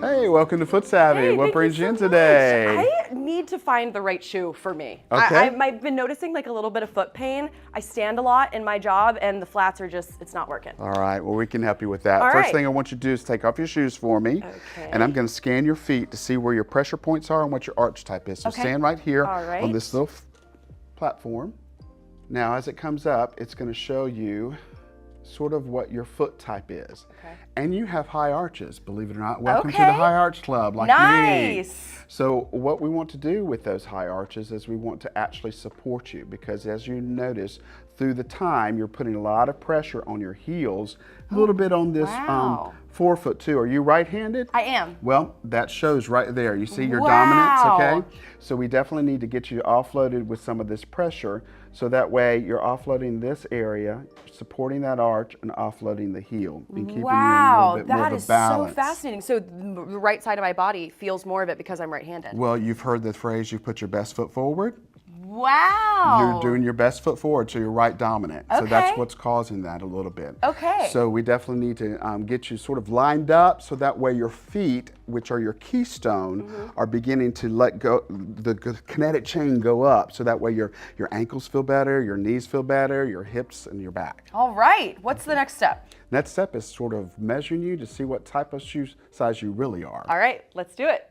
Hey, welcome to Foot Savvy. Hey, what thank brings you you in so today? much. I need to find the right shoe for me. Okay. I've been noticing like a little bit of foot pain. I stand a lot in my job and the flats are just, it's not working. All right, well, we can help you with that. All First right. thing I want you to do is take off your shoes for me. Okay. And I'm going to scan your feet to see where your pressure points are and what your arch type is. So Okay. stand right here All right. on this little platform. Now, as it comes up, it's going to show you sort of what your foot type is. Okay. And you have high arches, believe it or not. Welcome to Okay. the High Arch Club, like me. Nice. So what we want to do with those high arches is we want to actually support you, because as you notice, through the time, you're putting a lot of pressure on your heels, a little bit on this wow. forefoot too. Are you right-handed? I am. Well, that shows right there. You see your Wow. dominance, okay? So we definitely need to get you offloaded with some of this pressure, so that way you're offloading this area, supporting that arch, and offloading the heel, and keeping you in a little bit more of a balance. That is so fascinating. So the right side of my body feels more of it because I'm right-handed. Well, you've heard the phrase, you put your best foot forward. Wow. You're doing your best foot forward, so you're right dominant. Okay. So that's what's causing that a little bit. Okay. So we definitely need to get you sort of lined up, so that way your feet, which are your keystone, are beginning to let go, the kinetic chain go up, so that way your ankles feel better, your knees feel better, your hips and your back. All right. What's the next step? Next step is sort of measuring you to see what type of shoe size you really are. All right, let's do it.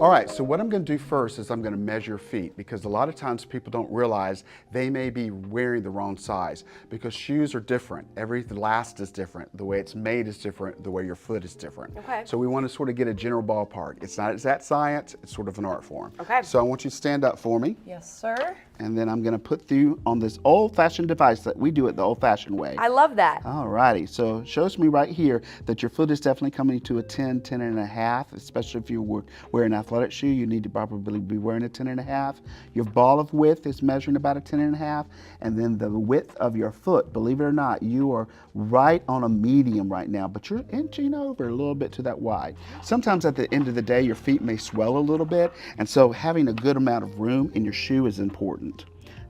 All right, so what I'm going to do first is I'm going to measure feet, because a lot of times people don't realize they may be wearing the wrong size, because shoes are different. Every last is different. The way it's made is different. The way your foot is different. Okay. So we want to sort of get a general ballpark. It's not exact science. It's sort of an art form. Okay. So I want you to stand up for me. Yes, sir. And then I'm going to put you on this old-fashioned device that we do it the old-fashioned way. I love that. All righty, so it shows me right here that your foot is definitely coming to a 10, 10 and a half, especially if you were wearing an athletic shoe, you need to probably be wearing a 10 and a half. Your ball of width is measuring about a 10 and a half, and then the width of your foot, believe it or not, you are right on a medium right now, but you're inching over a little bit to that wide. Sometimes at the end of the day, your feet may swell a little bit, and so having a good amount of room in your shoe is important.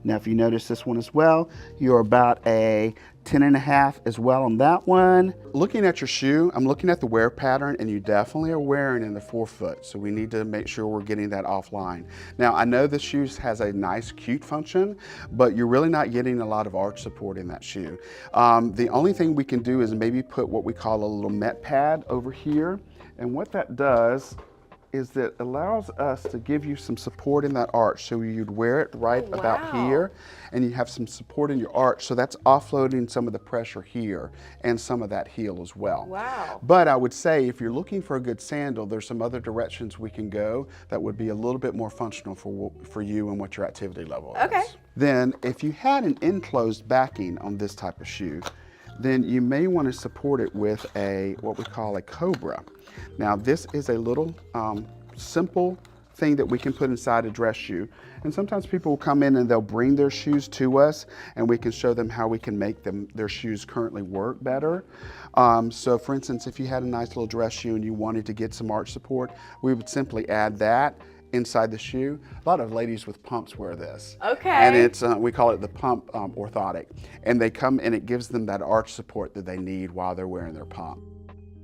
Now, if you notice this one as well, you're about a 10 and a half as well on that one. Looking at your shoe, I'm looking at the wear pattern, and you definitely are wearing in the forefoot, so we need to make sure we're getting that offline. Now, I know this shoe has a nice cute function, but you're really not getting a lot of arch support in that shoe. The only thing we can do is maybe put what we call a little met pad over here, and what that does is that allows us to give you some support in that arch. So you'd wear it right about here, and you have some support in your arch, so that's offloading some of the pressure here and some of that heel as well. Wow. But I would say if you're looking for a good sandal, there's some other directions we can go that would be a little bit more functional for you and what your activity level is. Okay. Then if you had an enclosed backing on this type of shoe, then you may want to support it with what we call a Cobra. Now, this is a little simple thing that we can put inside a dress shoe. And sometimes people will come in and they'll bring their shoes to us, and we can show them how we can make their shoes currently work better. So for instance, if you had a nice little dress shoe and you wanted to get some arch support, we would simply add that inside the shoe. A lot of ladies with pumps wear this. Okay. And it's, we call it the pump orthotic. And they come and it gives them that arch support that they need while they're wearing their pump.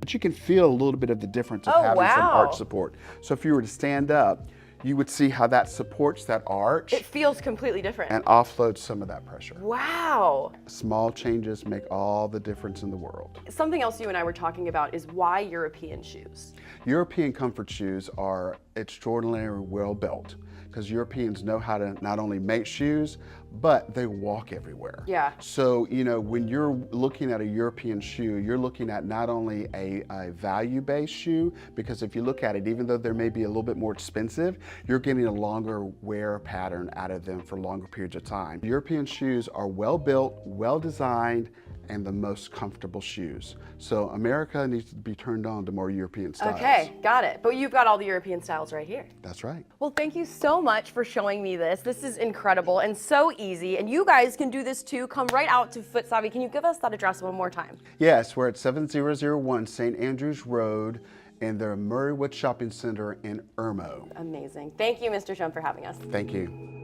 But you can feel a little bit of the difference of having some arch support. So if you were to stand up, you would see how that supports that arch. It feels completely different. And offloads some of that pressure. Wow. Small changes make all the difference in the world. Something else you and I were talking about is why European shoes. European comfort shoes are extraordinarily well built, because Europeans know how to not only make shoes, but they walk everywhere. Yeah. So, you know, when you're looking at a European shoe, you're looking at not only a value-based shoe, because if you look at it, even though they may be a little bit more expensive, you're getting a longer wear pattern out of them for longer periods of time. European shoes are well built, well designed, and the most comfortable shoes. So America needs to be turned on to more European styles. Okay, got it. But you've got all the European styles right here. That's right. Well, thank you so much for showing me this. This is incredible and so easy. And you guys can do this too. Come right out to Foot Savvy. Can you give us that address one more time? Yes, we're at 7001 St. Andrews Road in the Murraywood Shopping Center in Irmo. Amazing. Thank you, Mr. Shum, for having us. Thank you.